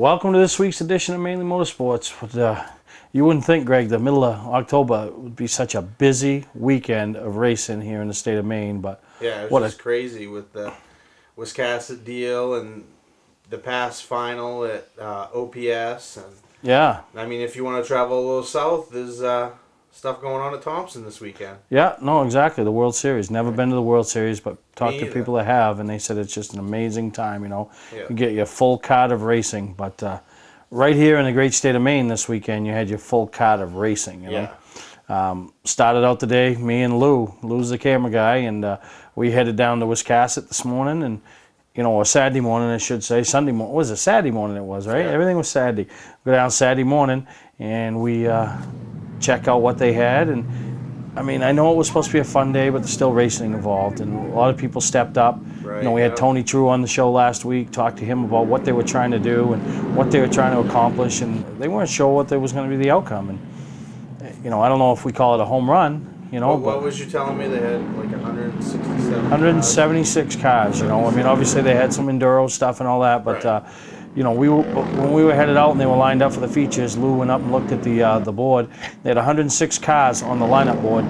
welcome to this week's edition of Mainly Motorsports. You wouldn't think, Greg, the middle of October would be such a busy weekend of racing here in the state of Maine, but yeah, it was just crazy with the Wiscasset deal and the past final at OPS. And yeah, I mean, if you want to travel a little south, there's stuff going on at Thompson this weekend. Yeah, no, exactly. The World Series. Never been to the World Series, but talked to people that have, and they said it's just an amazing time. You get your full card of racing, but right here in the great state of Maine this weekend, you had your full card of racing. You know? Started out the day, me and Lou's the camera guy, and we headed down to Wiscasset this morning, and or Saturday morning, I should say. Sunday morning, was it Saturday morning? It was, right? Yeah. Everything was Saturday. Go down Saturday morning, and we check out what they had, and I mean, I know it was supposed to be a fun day, but there's still racing involved, and a lot of people stepped up. Right, we had Tony True on the show last week, talked to him about what they were trying to do and what they were trying to accomplish, and they weren't sure what was going to be the outcome. And I don't know if we call it a home run. What was you telling me? They had like 176 cars. I mean, obviously they had some enduro stuff and all that, but. Right. When we were headed out and they were lined up for the features, Lou went up and looked at the board. They had 106 cars on the lineup board,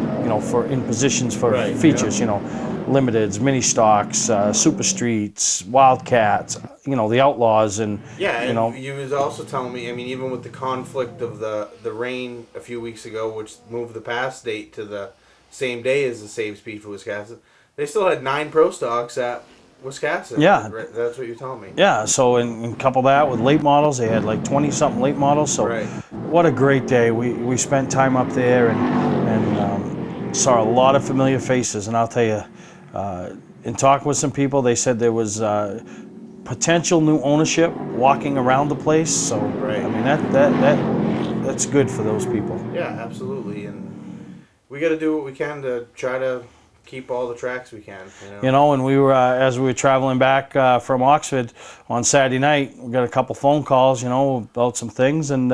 in positions for features. Yeah. Limiteds, mini stocks, super streets, wildcats, the outlaws, and you was also telling me. I mean, even with the conflict of the rain a few weeks ago, which moved the pass date to the same day as the Save Speed for Wiscasset, they still had 9 pro stocks at Wiscasset. Yeah. That's what you're telling me. Yeah, so and couple that with late models, they had like 20-something late models, so what a great day. We spent time up there and saw a lot of familiar faces, and I'll tell you, in talking with some people, they said there was potential new ownership walking around the place, so I mean, that's good for those people. Yeah, absolutely, and we got to do what we can to try to keep all the tracks we can. And we were as we were traveling back from Oxford on Saturday night, we got a couple phone calls, about some things, and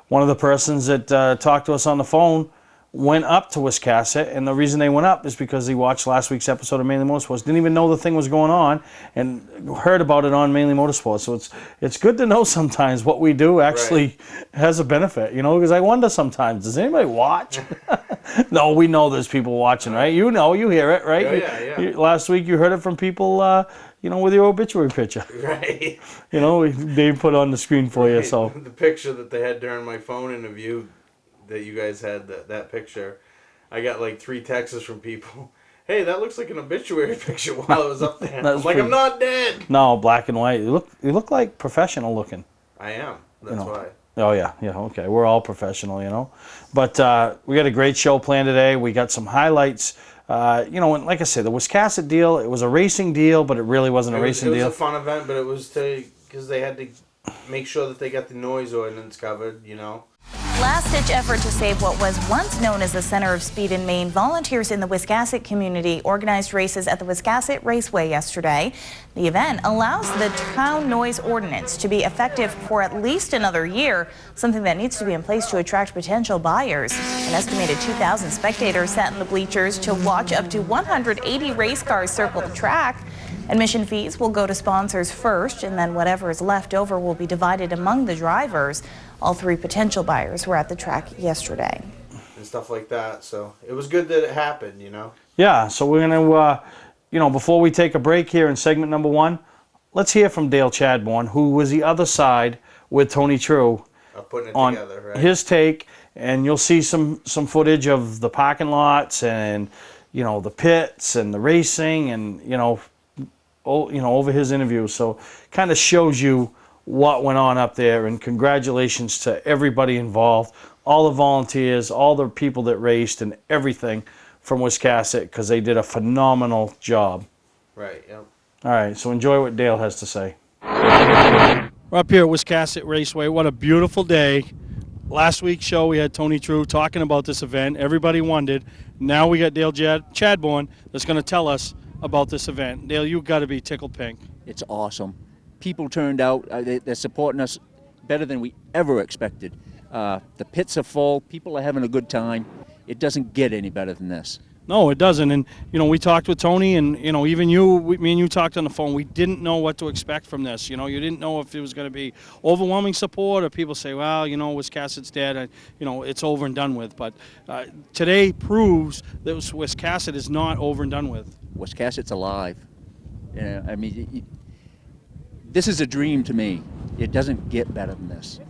one of the persons that talked to us on the phone went up to Wiscasset, and the reason they went up is because he watched last week's episode of Mainly Motorsports, didn't even know the thing was going on, and heard about it on Mainly Motorsports. So it's good to know sometimes what we do actually has a benefit, because I wonder sometimes, does anybody watch? No, we know there's people watching, right? You hear it, right? Yeah. Last week you heard it from people, with your obituary picture. Right. They put on the screen for you, so. The picture that they had during my phone interview that you guys had, that picture, I got like 3 texts from people. Hey, that looks like an obituary picture while I was up there. I'm not dead. No, black and white. You look like professional looking. I am. That's why. Oh yeah, okay. We're all professional, But we got a great show planned today. We got some highlights. And like I said, the Wiscasset deal, it was a racing deal, but it really wasn't a racing deal. It was a fun event, but it was because they had to make sure that they got the noise ordinance covered, Last-ditch effort to save what was once known as the center of speed in Maine. Volunteers in the Wiscasset community organized races at the Wiscasset Raceway yesterday. The event allows the town noise ordinance to be effective for at least another year, something that needs to be in place to attract potential buyers. An estimated 2,000 spectators sat in the bleachers to watch up to 180 race cars circle the track. Admission fees will go to sponsors first, and then whatever is left over will be divided among the drivers. All 3 potential buyers were at the track yesterday. And stuff like that, so it was good that it happened, Yeah, so we're going to, before we take a break here in segment number 1, let's hear from Dale Chadborn, who was the other side with Tony True. Putting it on together, right? His take, and you'll see some footage of the parking lots and, the pits and the racing and, over his interview. So kind of shows you what went on up there, and congratulations to everybody involved, all the volunteers, all the people that raced, and everything from Wiscasset, because they did a phenomenal job. Right, yep. All right, so enjoy what Dale has to say. We're up here at Wiscasset Raceway. What a beautiful day. Last week's show, we had Tony True talking about this event. Everybody wondered. Now we got Dale Chadborn that's going to tell us about this event. Dale, you've got to be tickled pink. It's awesome. People turned out. They're supporting us better than we ever expected. The pits are full. People are having a good time. It doesn't get any better than this. No, it doesn't. And, you know, we talked with Tony, and, you know, even me and you talked on the phone. We didn't know what to expect from this. You know, you didn't know if it was going to be overwhelming support or people say, well, you know, Wiscasset's dead. You know, it's over and done with. But today proves that Wiscasset is not over and done with. Wiscasset's alive. I mean, this is a dream to me. It doesn't get better than this.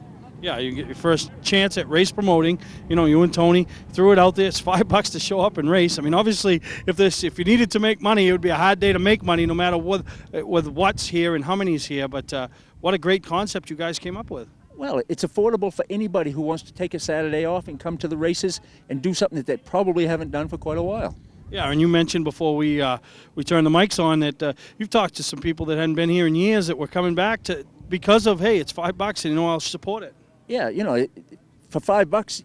Yeah, you get your first chance at race promoting. You know, you and Tony threw it out there. It's $5 to show up and race. I mean, obviously, if you needed to make money, it would be a hard day to make money, no matter with what's here and how many's here. But what a great concept you guys came up with. Well, it's affordable for anybody who wants to take a Saturday off and come to the races and do something that they probably haven't done for quite a while. Yeah, and you mentioned before we turned the mics on that you've talked to some people that hadn't been here in years that were coming back because of, hey, it's $5 and, you know, I'll support it. Yeah, you know, for $5,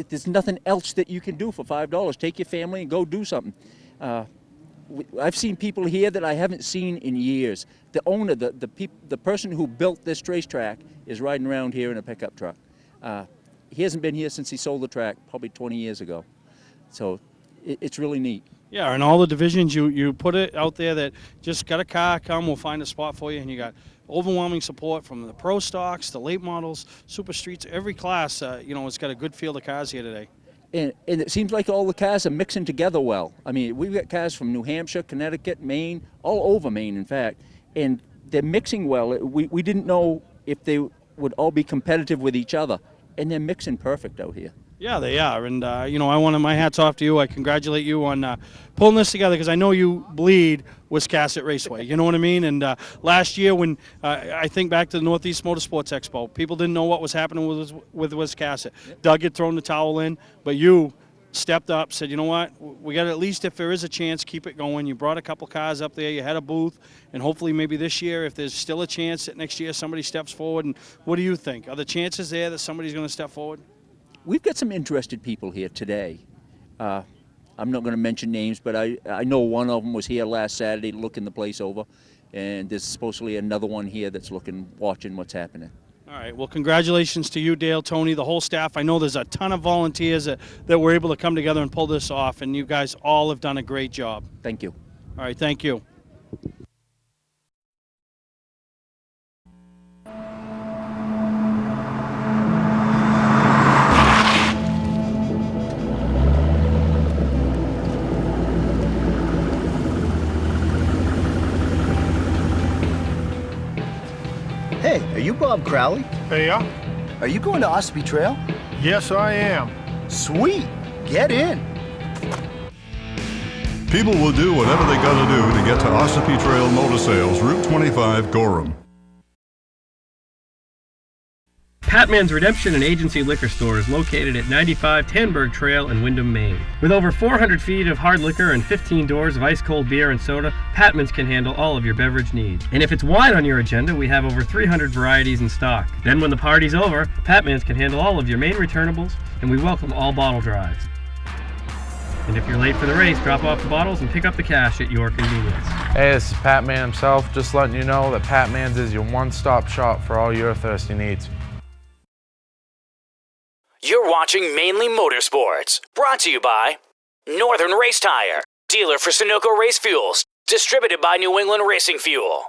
there's nothing else that you can do for $5. Take your family and go do something. I've seen people here that I haven't seen in years. The owner, the person who built this racetrack is riding around here in a pickup truck. He hasn't been here since he sold the track, probably 20 years ago. So it's really neat. Yeah, and all the divisions, you put it out there that just got a car, come, we'll find a spot for you, and you got overwhelming support from the pro stocks, the late models, super streets, every class. You know, it's got a good field of cars here today. And it seems like all the cars are mixing together well. I mean, we've got cars from New Hampshire, Connecticut, Maine, all over Maine, in fact, and they're mixing well. We didn't know if they would all be competitive with each other, and they're mixing perfect out here. Yeah, they are, and you know, I want my hats off to you. I congratulate you on pulling this together, because I know you bleed Wiscasset Raceway. You know what I mean? And last year, when I think back to the Northeast Motorsports Expo, people didn't know what was happening with Wiscasset. Yep. Doug had thrown the towel in, but you stepped up, said, you know what, we got to, at least if there is a chance, keep it going. You brought a couple cars up there, you had a booth, and hopefully maybe this year, if there's still a chance that next year somebody steps forward. And what do you think? Are the chances there that somebody's going to step forward? We've got some interested people here today. I'm not going to mention names, but I know one of them was here last Saturday looking the place over, and there's supposedly another one here that's watching what's happening. All right, well, congratulations to you, Dale, Tony, the whole staff. I know there's a ton of volunteers that were able to come together and pull this off, and you guys all have done a great job. Thank you. All right, thank you. Hey, are you Bob Crowley? Hey, yeah? Are you going to Ossipee Trail? Yes, I am. Sweet! Get in! People will do whatever they gotta do to get to Ossipee Trail Motor Sales, Route 25, Gorham. Patman's Redemption and Agency Liquor Store is located at 95 Tanberg Trail in Windham, Maine. With over 400 feet of hard liquor and 15 doors of ice-cold beer and soda, Patman's can handle all of your beverage needs. And if it's wine on your agenda, we have over 300 varieties in stock. Then when the party's over, Patman's can handle all of your Maine returnables, and we welcome all bottle drives. And if you're late for the race, drop off the bottles and pick up the cash at your convenience. Hey, this is Pat Man himself, just letting you know that Pat Man's is your one-stop shop for all your thirsty needs. You're watching Mainly Motorsports, brought to you by Northern Race Tire, dealer for Sunoco Race Fuels, distributed by New England Racing Fuel.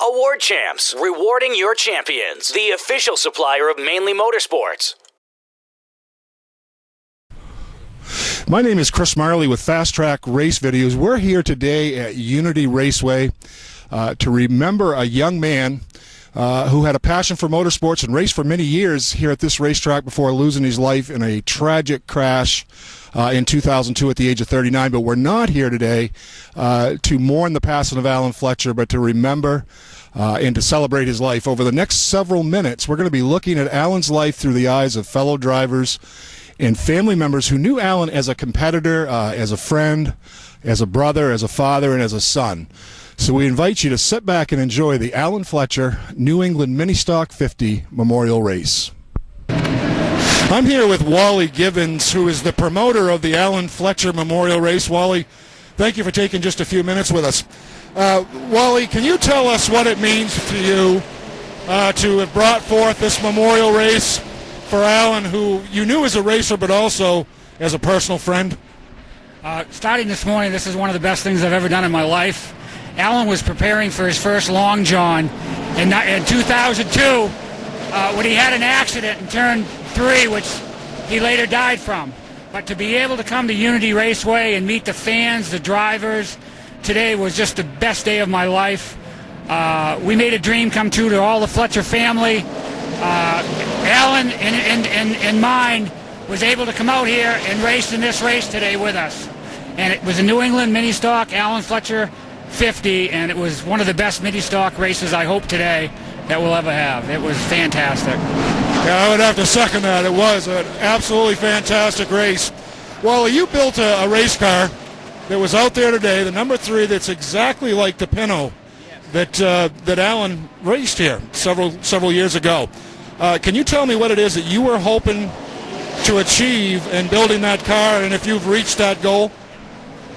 Award Champs, rewarding your champions, the official supplier of Mainly Motorsports. My name is Chris Marley with Fast Track Race Videos. We're here today at Unity Raceway to remember a young man who had a passion for motorsports and raced for many years here at this racetrack before losing his life in a tragic crash in 2002 at the age of 39. But we're not here today to mourn the passing of Alan Fletcher, but to remember and to celebrate his life. Over the next several minutes, we're going to be looking at Alan's life through the eyes of fellow drivers and family members who knew Alan as a competitor, as a friend, as a brother, as a father, and as a son. So we invite you to sit back and enjoy the Alan Fletcher New England Mini Stock 50 Memorial Race. I'm here with Wally Gibbons, who is the promoter of the Alan Fletcher Memorial Race. Wally, thank you for taking just a few minutes with us. Wally, can you tell us what it means to you to have brought forth this memorial race for Alan, who you knew as a racer, but also as a personal friend? Starting this morning, this is one of the best things I've ever done in my life. Alan was preparing for his first long john in 2002 when he had an accident in turn 3, which he later died from. But to be able to come to Unity Raceway and meet the fans, the drivers, today was just the best day of my life. We made a dream come true to all the Fletcher family. Alan and mine was able to come out here and race in this race today with us. And it was a New England mini stock, Alan Fletcher 50, and it was one of the best mini stock races I hope today that we'll ever have. It was fantastic. Yeah, I would have to second that. It was an absolutely fantastic race. Wally, you built a race car that was out there today, the number 3, that's exactly like the Pinto that Alan raced here several years ago. Can you tell me what it is that you were hoping to achieve in building that car, and if you've reached that goal?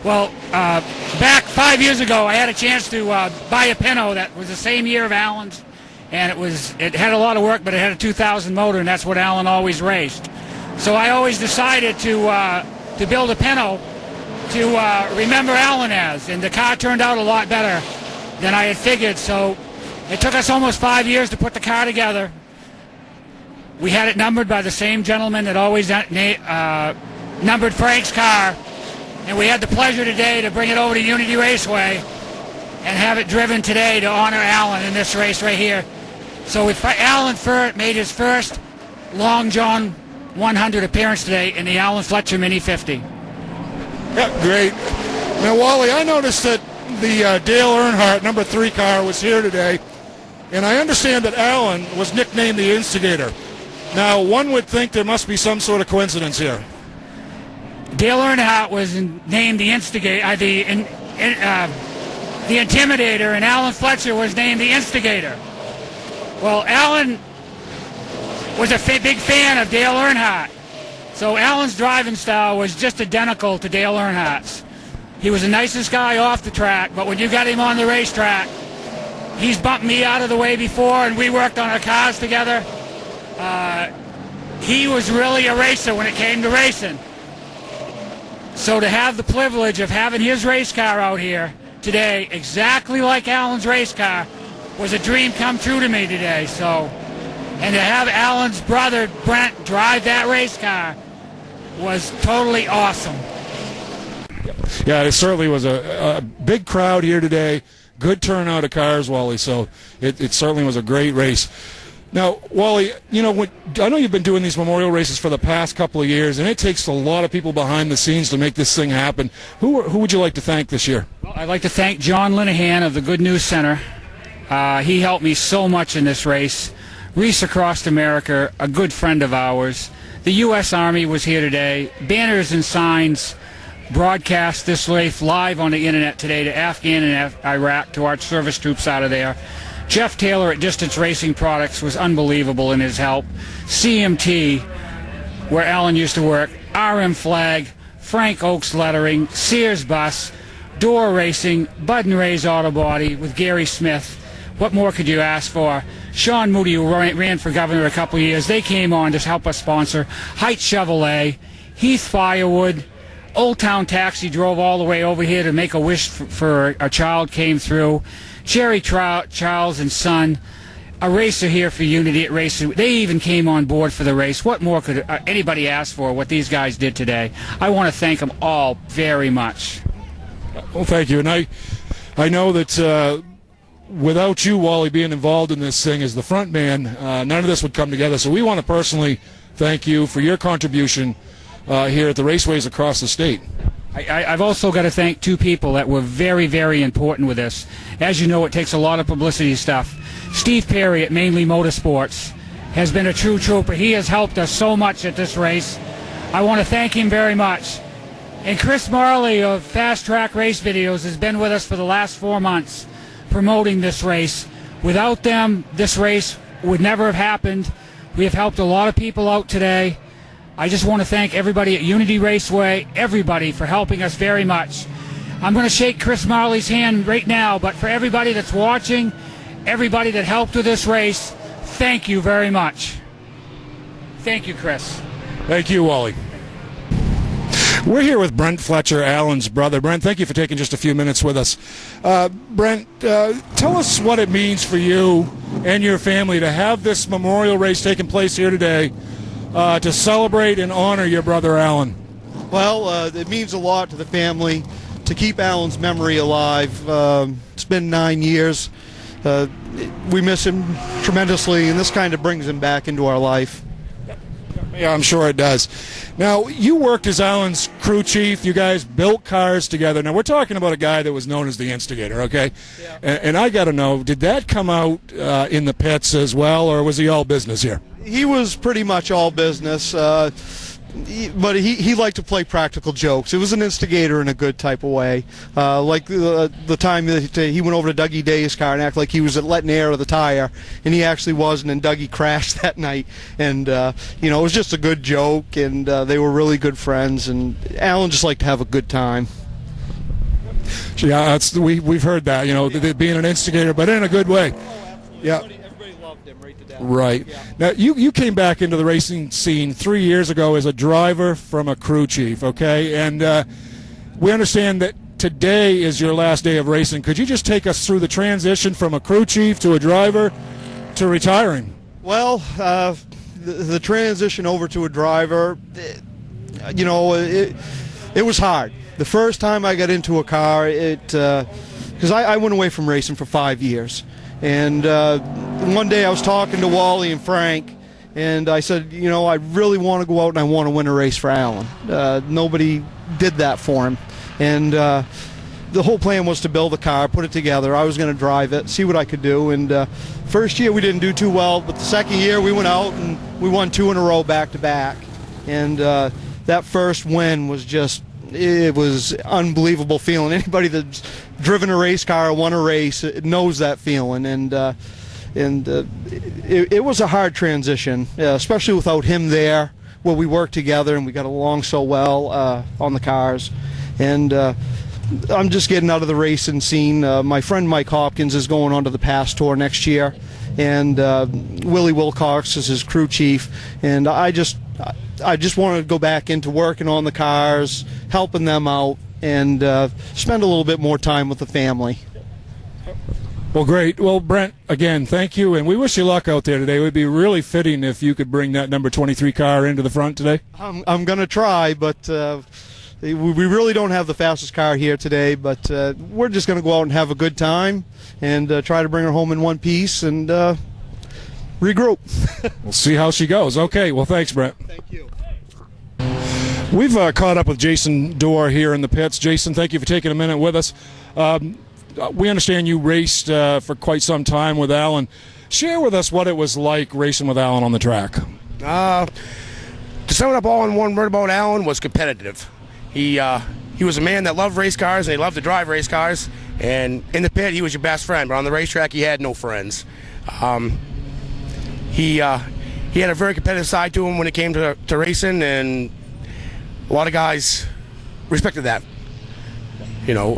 Well, back 5 years ago, I had a chance to buy a Pinto that was the same year of Alan's, and it had a lot of work, but it had a 2000 motor, and that's what Alan always raced. So I always decided to build a Pinto to remember Alan as, and the car turned out a lot better than I had figured. So it took us almost 5 years to put the car together. We had it numbered by the same gentleman that always numbered Frank's car, and we had the pleasure today to bring it over to Unity Raceway and have it driven today to honor Alan in this race right here. So Alan made his first Long John 100 appearance today in the Alan Fletcher Mini 50. Yeah, great. Now, Wally, I noticed that the Dale Earnhardt number 3 car was here today, and I understand that Alan was nicknamed the Instigator. Now, one would think there must be some sort of coincidence here. Dale Earnhardt was named the Instigator, the Intimidator, and Alan Fletcher was named the Instigator. Well, Alan was a big fan of Dale Earnhardt, so Alan's driving style was just identical to Dale Earnhardt's. He was the nicest guy off the track, but when you got him on the racetrack, he's bumped me out of the way before, and we worked on our cars together. He was really a racer when it came to racing. So to have the privilege of having his race car out here today, exactly like Alan's race car, was a dream come true to me today. So, and to have Alan's brother Brent drive that race car was totally awesome. Yeah, it certainly was a big crowd here today. Good turnout of cars, Wally, so it certainly was a great race. Now, Wally, you know, I know you've been doing these memorial races for the past couple of years, and it takes a lot of people behind the scenes to make this thing happen. Who would you like to thank this year? Well, I'd like to thank John Linehan of the Good News Center. He helped me so much in this race. Reese Across America, a good friend of ours. The U.S. Army was here today. Banners and signs broadcast this race live on the internet today to Afghan and Iraq, to our service troops out of there. Jeff Taylor at Distance Racing Products was unbelievable in his help. CMT, where Alan used to work, RM Flag, Frank Oaks Lettering, Sears Bus, Door Racing, Bud and Ray's Auto Body with Gary Smith. What more could you ask for? Sean Moody, who ran for governor a couple of years, they came on to help us sponsor. Heights Chevrolet, Heath Firewood, Old Town Taxi drove all the way over here to make a wish for a child came through. Jerry Charles and Son, a racer here for Unity at Raceway. They even came on board for the race. What more could anybody ask for, what these guys did today? I want to thank them all very much. Well, thank you. And I know that without you, Wally, being involved in this thing as the front man, none of this would come together. So we want to personally thank you for your contribution here at the raceways across the state. I've also got to thank two people that were very, very important with this. As you know, it takes a lot of publicity stuff. Steve Perry at Mainely Motorsports has been a true trooper. He has helped us so much at this race. I want to thank him very much. And Chris Marley of Fast Track Race Videos has been with us for the last 4 months promoting this race. Without them, this race would never have happened. We have helped a lot of people out today. I just want to thank everybody at Unity Raceway, everybody, for helping us very much. I'm going to shake Chris Marley's hand right now, but for everybody that's watching, everybody that helped with this race, thank you very much. Thank you, Chris. Thank you, Wally. We're here with Brent Fletcher, Alan's brother. Brent, thank you for taking just a few minutes with us. Brent, tell us what it means for you and your family to have this memorial race taking place here today to celebrate and honor your brother Alan. Well, it means a lot to the family to keep Alan's memory alive. It's been 9 years. We miss him tremendously, and this kind of brings him back into our life. Yeah, I'm sure it does. Now, you worked as Alan's crew chief. You guys built cars together. Now, we're talking about a guy that was known as the instigator, okay? Yeah. And I got to know, did that come out in the pits as well, or was he all business here? He was pretty much all business, but he liked to play practical jokes. It was an instigator in a good type of way. Like the time that he went over to Dougie Day's car and acted like he was letting air of the tire, and he actually wasn't, and Dougie crashed that night. And, you know, it was just a good joke, and they were really good friends, and Alan just liked to have a good time. Yeah, we've heard that, you know, being an instigator, but in a good way. Yeah. Right. Yeah. Now, you came back into the racing scene 3 years ago as a driver from a crew chief, okay? And we understand that today is your last day of racing. Could you just take us through the transition from a crew chief to a driver to retiring? Well, the transition over to a driver, you know, it was hard. The first time I got into a car, because I went away from racing for 5 years. And one day I was talking to Wally and Frank, and I said, you know, I really want to go out and I want to win a race for Alan. Nobody did that for him. And the whole plan was to build a car, put it together. I was going to drive it, see what I could do. And first year we didn't do too well, but the second year we went out and we won 2 in a row back to back. And that first win was just, it was unbelievable feeling. Anybody that's driven a race car or won a race knows that feeling, and it was a hard transition, especially without him there, where we worked together and we got along so well on the cars. And I'm just getting out of the racing scene. My friend Mike Hopkins is going on to the Pass Tour next year, and Willie Wilcox is his crew chief, and I just want to go back into working on the cars, helping them out, and spend a little bit more time with the family. Well, great. Well, Brent, again, thank you, and we wish you luck out there today. It would be really fitting if you could bring that number 23 car into the front today. I'm going to try, but we really don't have the fastest car here today, but we're just going to go out and have a good time and try to bring her home in one piece and regroup. We'll see how she goes. Okay, well, thanks, Brent. Thank you. We've caught up with Jason Dorr here in the pits. Jason, thank you for taking a minute with us. We understand you raced for quite some time with Alan. Share with us what it was like racing with Alan on the track. To sum it up all in one word about Alan, was competitive. He was a man that loved race cars, and he loved to drive race cars. And in the pit, he was your best friend, but on the racetrack, he had no friends. He had a very competitive side to him when it came to racing, and a lot of guys respected that. You know,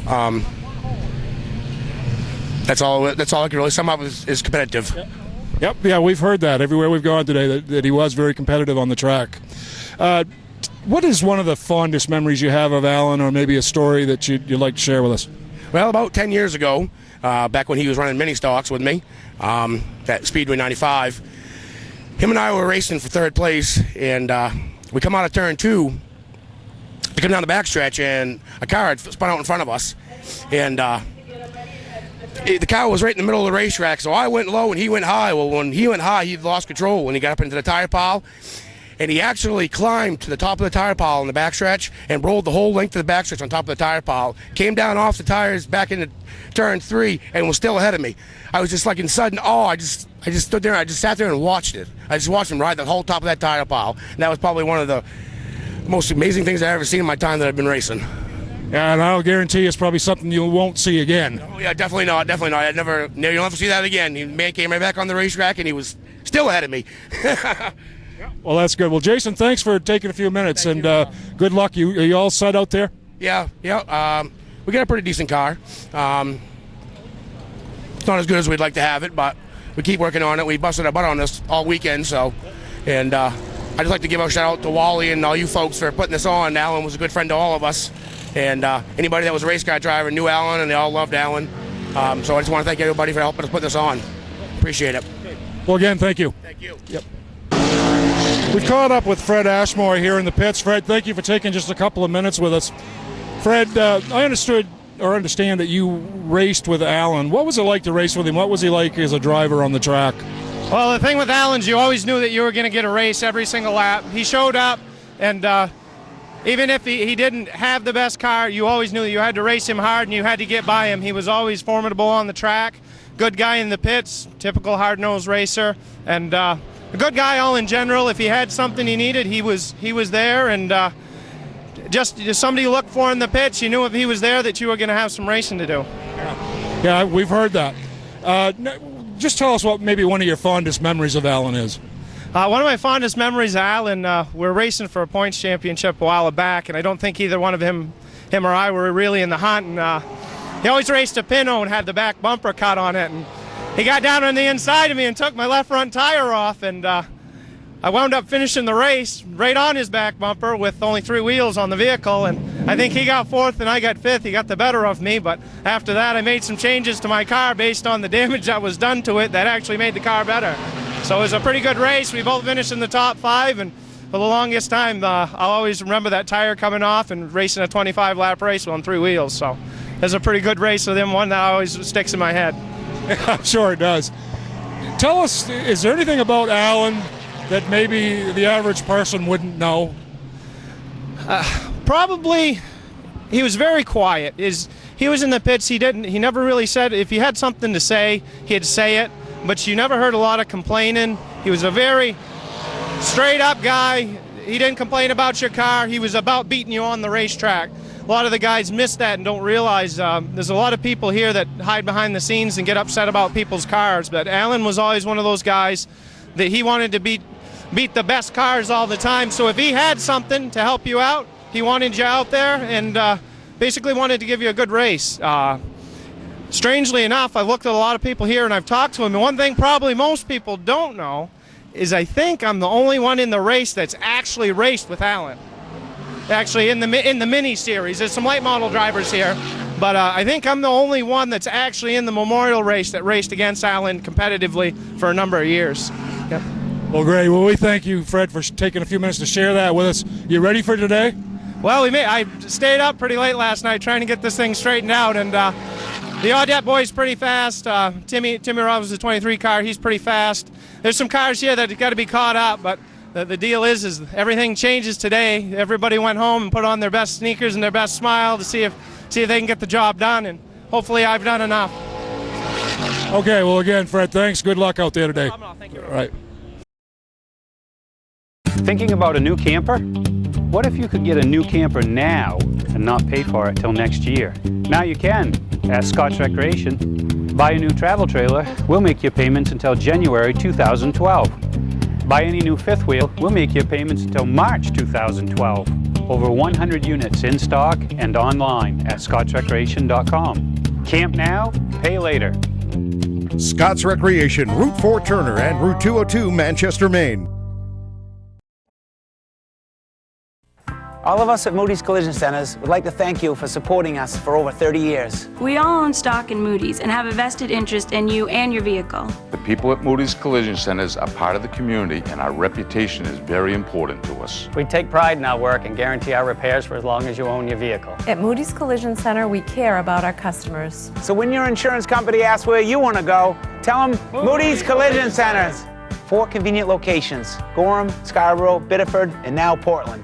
that's all I can really sum up is competitive. Yep, yeah, we've heard that everywhere we've gone today, that he was very competitive on the track. What is one of the fondest memories you have of Alan, or maybe a story that you'd like to share with us? Well, about 10 years ago, back when he was running mini stocks with me at Speedway 95, him and I were racing for third place, and we come out of turn 2 to come down the backstretch, and a car had spun out in front of us, and the car was right in the middle of the racetrack, so I went low and he went high. Well, when he went high, he lost control when he got up into the tire pile, and he actually climbed to the top of the tire pile in the backstretch and rolled the whole length of the backstretch on top of the tire pile, came down off the tires back into turn 3, and was still ahead of me. I was just like in sudden awe. I just stood there, I just sat there and watched it. I just watched him ride the whole top of that tire pile, and that was probably one of the most amazing things I've ever seen in my time that I've been racing. Yeah, and I'll guarantee it's probably something you won't see again. Oh yeah, definitely not. You'll never see that again. The man came right back on the racetrack, and he was still ahead of me. Well, that's good. Well, Jason, thanks for taking a few minutes, and good luck. Are you all set out there? Yeah. We got a pretty decent car. It's not as good as we'd like to have it, but we keep working on it. We busted our butt on this all weekend, so, and I'd just like to give a shout out to Wally and all you folks for putting this on. Alan was a good friend to all of us. And anybody that was a race car driver knew Alan, and they all loved Alan. So I just want to thank everybody for helping us put this on. Appreciate it. Well, again, thank you. Thank you. Yep. We've caught up with Fred Ashmore here in the pits. Fred, thank you for taking just a couple of minutes with us. Fred, I understand that you raced with Alan. What was it like to race with him? What was he like as a driver on the track? Well, the thing with Alan's, you always knew that you were going to get a race every single lap. He showed up, and even if he didn't have the best car, you always knew that you had to race him hard and you had to get by him. He was always formidable on the track, good guy in the pits, typical hard-nosed racer, and a good guy all in general. If he had something he needed, he was there, and just somebody you looked for in the pits, you knew if he was there that you were going to have some racing to do. Yeah, we've heard that. Just tell us what maybe one of your fondest memories of Alan is. One of my fondest memories of Alan, we were racing for a points championship a while back, and I don't think either one of him or I were really in the hunt. And he always raced a Pinto and had the back bumper cut on it. And he got down on the inside of me and took my left front tire off, and I wound up finishing the race right on his back bumper with only 3 wheels on the vehicle. And I think he got 4th and I got 5th. He got the better of me, but after that I made some changes to my car based on the damage that was done to it that actually made the car better. So it was a pretty good race. We both finished in the top 5, and for the longest time, I'll always remember that tire coming off and racing a 25-lap race on 3 wheels. So it was a pretty good race with him, one that always sticks in my head. I'm sure it does. Tell us, is there anything about Alan that maybe the average person wouldn't know? Probably, he was very quiet. He was in the pits. He never really said, if he had something to say, he'd say it. But you never heard a lot of complaining. He was a very straight-up guy. He didn't complain about your car. He was about beating you on the racetrack. A lot of the guys miss that and don't realize there's a lot of people here that hide behind the scenes and get upset about people's cars. But Alan was always one of those guys that he wanted to beat the best cars all the time. So if he had something to help you out, he wanted you out there and basically wanted to give you a good race. Strangely enough, I've looked at a lot of people here and I've talked to them, and one thing probably most people don't know is I think I'm the only one in the race that's actually raced with Alan. Actually, in the mini series, there's some late model drivers here, but I think I'm the only one that's actually in the memorial race that raced against Alan competitively for a number of years. Yep. Well, great. Well, we thank you, Fred, for taking a few minutes to share that with us. You ready for today? Well, I stayed up pretty late last night trying to get this thing straightened out, and the Audette boy's pretty fast. Timmy Robbins, the 23 car, he's pretty fast. There's some cars here that have got to be caught up, but the deal is everything changes today. Everybody went home and put on their best sneakers and their best smile to see if they can get the job done, and hopefully I've done enough. Okay, well, again, Fred, thanks. Good luck out there today. Thank you. All right. Thinking about a new camper? What if you could get a new camper now and not pay for it till next year? Now you can at Scott's Recreation. Buy a new travel trailer, we'll make your payments until January 2012. Buy any new fifth wheel, we'll make your payments until March 2012. Over 100 units in stock and online at scottsrecreation.com. Camp now, pay later. Scott's Recreation, Route 4 Turner and Route 202 Manchester, Maine. All of us at Moody's Collision Centers would like to thank you for supporting us for over 30 years. We all own stock in Moody's and have a vested interest in you and your vehicle. The people at Moody's Collision Centers are part of the community, and our reputation is very important to us. We take pride in our work and guarantee our repairs for as long as you own your vehicle. At Moody's Collision Center, we care about our customers. So when your insurance company asks where you want to go, tell them Moody's Collision Centers. 4 convenient locations: Gorham, Scarborough, Biddeford, and now Portland.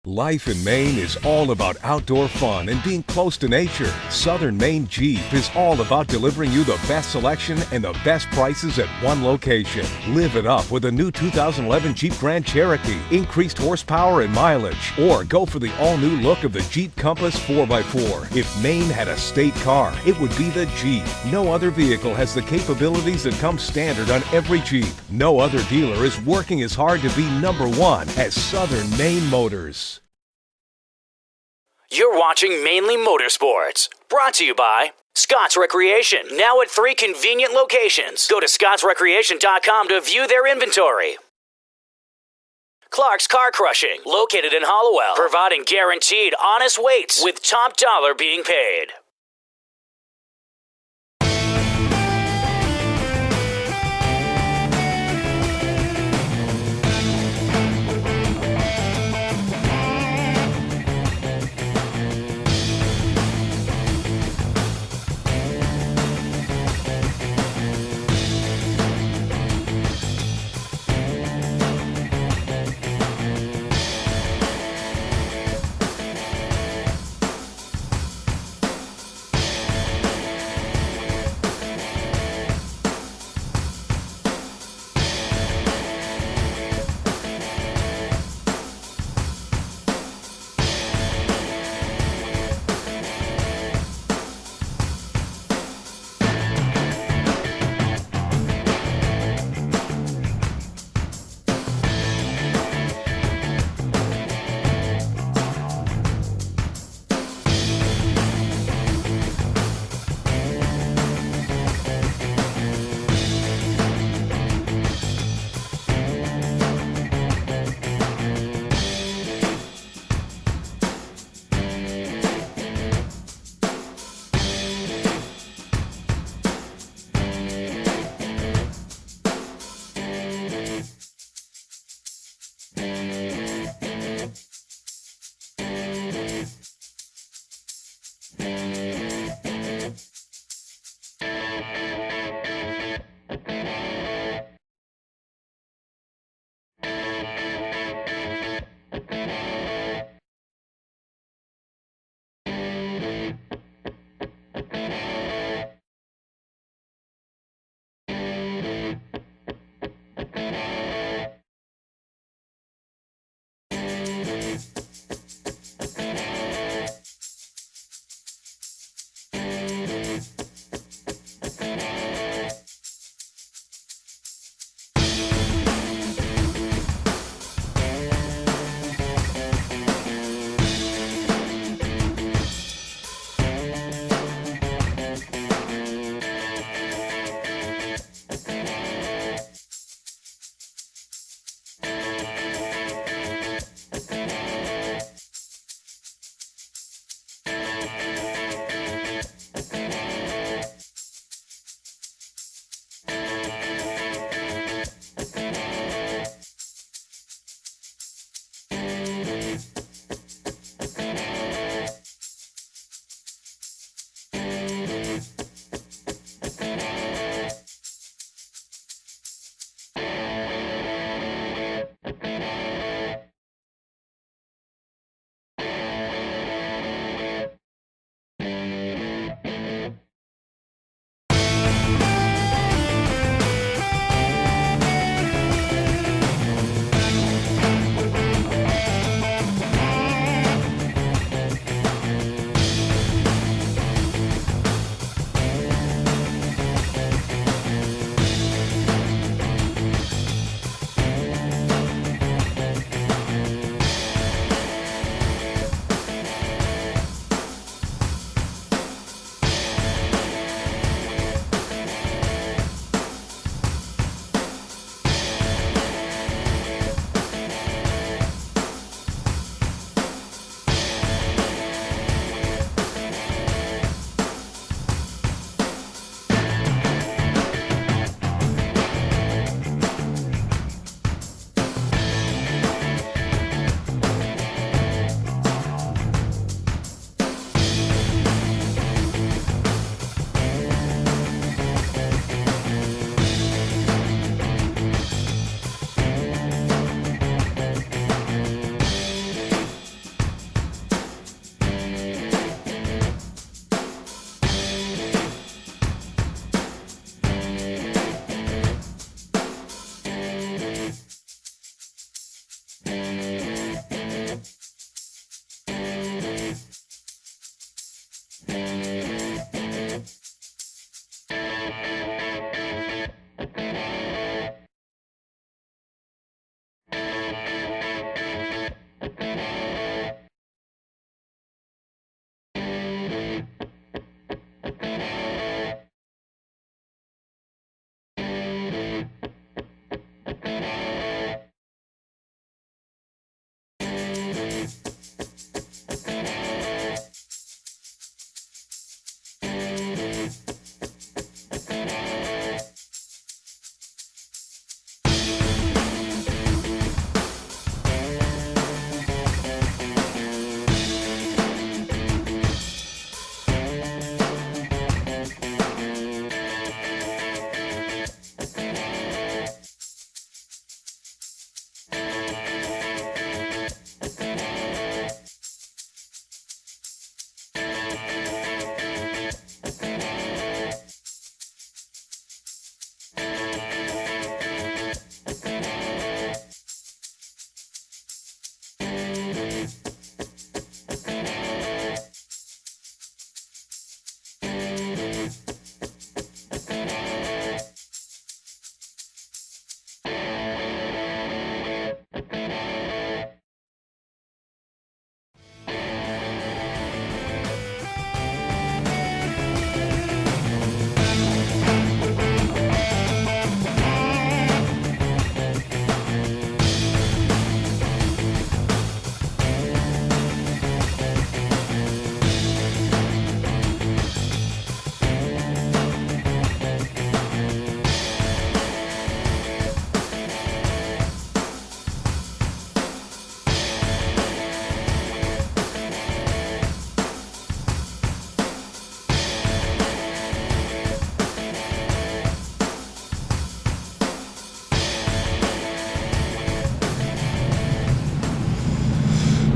Life in Maine is all about outdoor fun and being close to nature. Southern Maine Jeep is all about delivering you the best selection and the best prices at one location. Live it up with a new 2011 Jeep Grand Cherokee, increased horsepower and mileage. Or go for the all-new look of the Jeep Compass 4x4. If Maine had a state car, it would be the Jeep. No other vehicle has the capabilities that come standard on every Jeep. No other dealer is working as hard to be #1 as Southern Maine Motors. You're watching Mainely Motorsports, brought to you by Scott's Recreation, now at 3 convenient locations. Go to scottsrecreation.com to view their inventory. Clark's Car Crushing, located in Hollowell, providing guaranteed honest weights with top dollar being paid.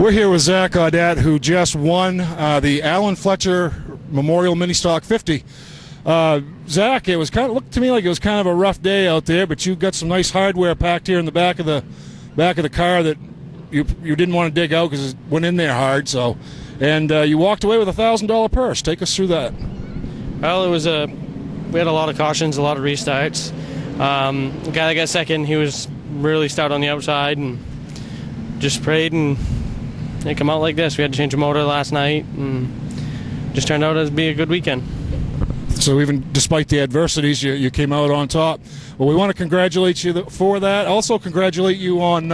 We're here with Zach Audette, who just won the Alan Fletcher Memorial Mini Stock 50. Zach, it was looked to me like it was kind of a rough day out there, but you got some nice hardware packed here in the back of the car that you didn't want to dig out because it went in there hard. So, and you walked away with a $1,000 purse. Take us through that. Well, we had a lot of cautions, a lot of restarts. The guy that got second, he was really stout on the outside and just prayed and it come out like this. We had to change a motor last night and just turned out to be a good weekend. So even despite the adversities, you came out on top. Well, we want to congratulate you for that. Also congratulate you on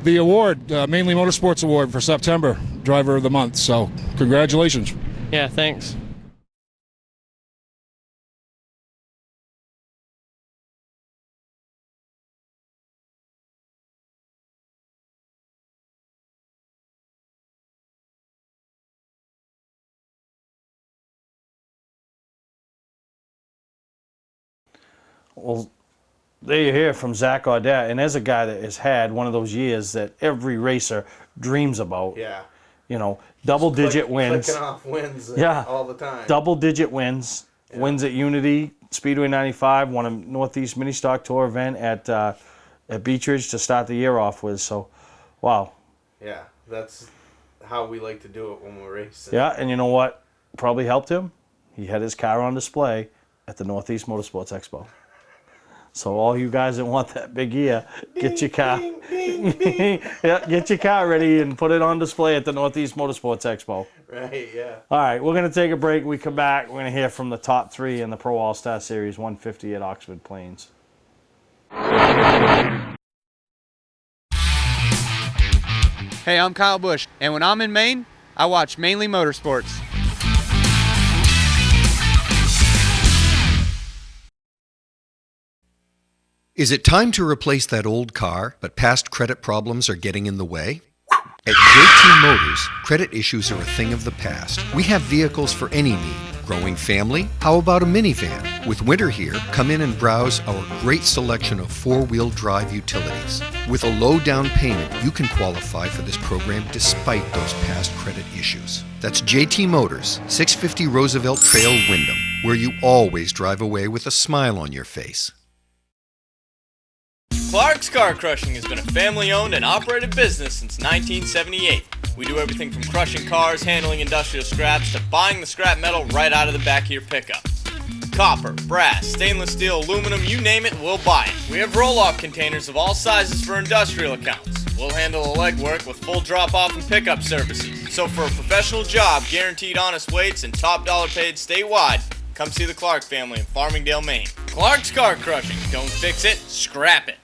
the award, Mainly Motorsports Award for September, Driver of the Month. So congratulations. Yeah, thanks. Well, there you hear from Zach Audette, and there's a guy that has had one of those years that every racer dreams about. Yeah. You know, double-digit wins. Clicking off wins all the time. Double-digit wins. Yeah. Wins at Unity, Speedway 95, won a Northeast Mini Stock Tour event at Beech Ridge to start the year off with. So, wow. Yeah, that's how we like to do it when we're racing. Yeah, and you know what probably helped him? He had his car on display at the Northeast Motorsports Expo. So all you guys that want that big gear, get your car. Yeah, get your car ready and put it on display at the Northeast Motorsports Expo. Right, yeah. All right, we're going to take a break. When we come back, we're going to hear from the top three in the Pro All-Star Series 150 at Oxford Plains. Hey, I'm Kyle Busch, and when I'm in Maine, I watch Mainly Motorsports. Is it time to replace that old car, but past credit problems are getting in the way? At JT Motors, credit issues are a thing of the past. We have vehicles for any need. Growing family? How about a minivan? With winter here, come in and browse our great selection of four-wheel drive utilities. With a low down payment, you can qualify for this program despite those past credit issues. That's JT Motors, 650 Roosevelt Trail, Windham, where you always drive away with a smile on your face. Clark's Car Crushing has been a family-owned and operated business since 1978. We do everything from crushing cars, handling industrial scraps, to buying the scrap metal right out of the back of your pickup. Copper, brass, stainless steel, aluminum, you name it, we'll buy it. We have roll-off containers of all sizes for industrial accounts. We'll handle the legwork with full drop-off and pickup services. So for a professional job, guaranteed honest weights, and top dollar paid statewide, come see the Clark family in Farmingdale, Maine. Clark's Car Crushing. Don't fix it, scrap it.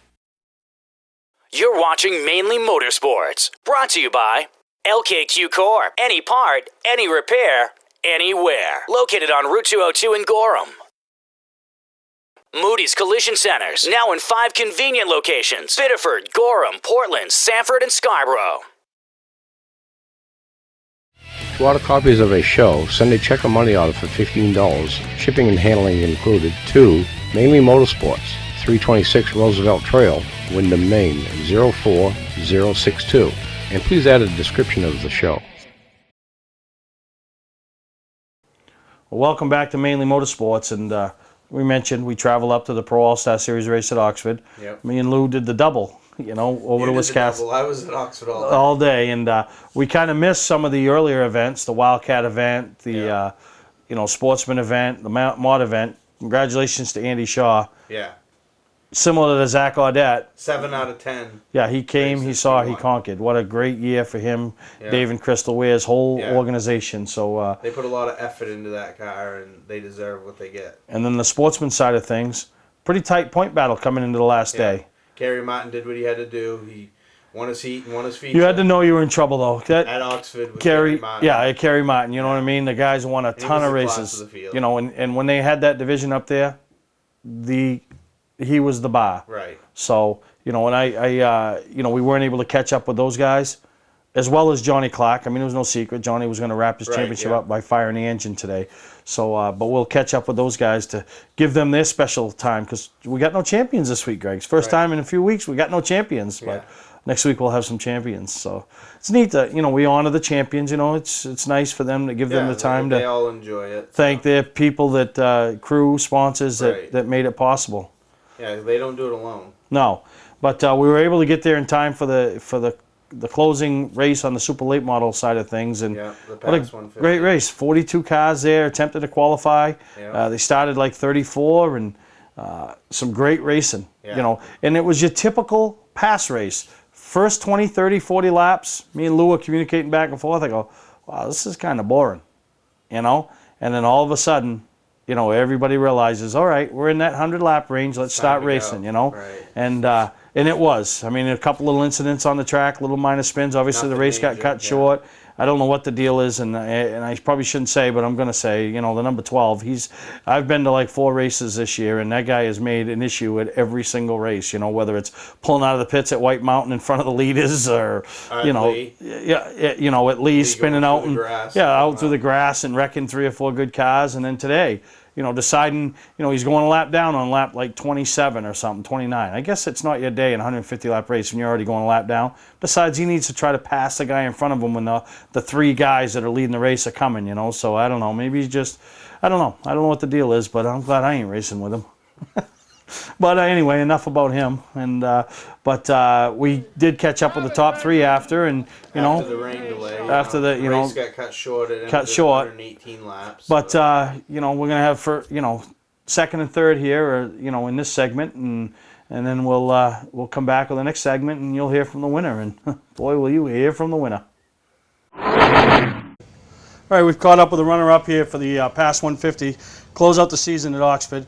You're watching Mainly Motorsports, brought to you by LKQ Corp. Any part, any repair, anywhere. Located on Route 202 in Gorham. Moody's Collision Centers, now in 5 convenient locations: Biddeford, Gorham, Portland, Sanford, and Scarborough. To order copies of a show, send a check or money order for $15, shipping and handling included, to Mainly Motorsports, 326 Roosevelt Trail, Windham, Maine, 04062. And please add a description of the show. Well, welcome back to Mainly Motorsports, and we mentioned we travel up to the Pro All-Star Series race at Oxford. Yep. Me and Lou did the double, over to Wiscasset. I was at Oxford all day, and we kind of missed some of the earlier events, the Wildcat event, the Sportsman event, the Mod event. Congratulations to Andy Shaw. Yeah. Similar to Zach Audette. 7 out of 10. Yeah, he came, he saw, he conquered. What a great year for him, Yeah. Dave and Crystal Ware's whole organization. So they put a lot of effort into that car, and they deserve what they get. And then the Sportsman side of things, pretty tight point battle coming into the last day. Kerry Martin did what he had to do. He won his heat and won his feature. You had to know you were in trouble, though. At Oxford with Kerry Martin. Yeah, Kerry Martin. You know what I mean? The guys won a ton of races. Of the field. And when they had that division up there, he was the bar. Right. So, and we weren't able to catch up with those guys, as well as Johnny Clark. I mean, it was no secret. Johnny was going to wrap his championship up by firing the engine today. So, but we'll catch up with those guys to give them their special time, because we got no champions this week, Greg. First time in a few weeks we got no champions. Yeah. next week we'll have some champions. So it's neat that, you know, we honor the champions. You know, it's nice for them to give them the time they to all enjoy it. thank their people, that crew, sponsors Right. that made it possible. Yeah, they don't do it alone. No, but we were able to get there in time for the closing race on the super late model side of things, and Yeah, the what a PAX 150. great race. 42 cars there attempted to qualify. Yeah. They started like 34, and some great racing. Yeah. You know, and it was your typical pass race. First 20, 30, 40 laps, me and Lou were communicating back and forth. I go, wow, this is kind of boring, you know? And then all of a sudden, you know, everybody realizes, all right, we're in that 100-lap range. Let's start racing, you know? Right. And it was. I mean, a couple little incidents on the track, little minor spins. Obviously, the Nothing race got major, cut yeah. short. I don't know what the deal is, and I probably shouldn't say, but I'm going to say, you know, the number 12. I've been to like 4 races this year, and that guy has made an issue at every single race. You know, whether it's pulling out of the pits at White Mountain in front of the leaders, or you know, you know, at Lee spinning out and out through the grass and wrecking 3 or 4 good cars, and then today, you know, deciding, you know, he's going a lap down on lap like 27 or something, 29. I guess it's not your day in a 150-lap race when you're already going a lap down. Decides he needs to try to pass the guy in front of him when the 3 guys that are leading the race are coming, you know. So I don't know. Maybe he's just, I don't know. I don't know what the deal is, but I'm glad I ain't racing with him. But anyway, enough about him. And but we did catch up with the top 3 after, and you know, After the rain delay. after the you know, race got cut short. It cut ended at short. 118 laps. But you know, we're gonna have for you know, second and third here, or you know, in this segment, and then we'll come back with the next segment, and you'll hear from the winner. And boy, will you hear from the winner! All right, we've caught up with the runner-up here for the PAS 150, close out the season at Oxford.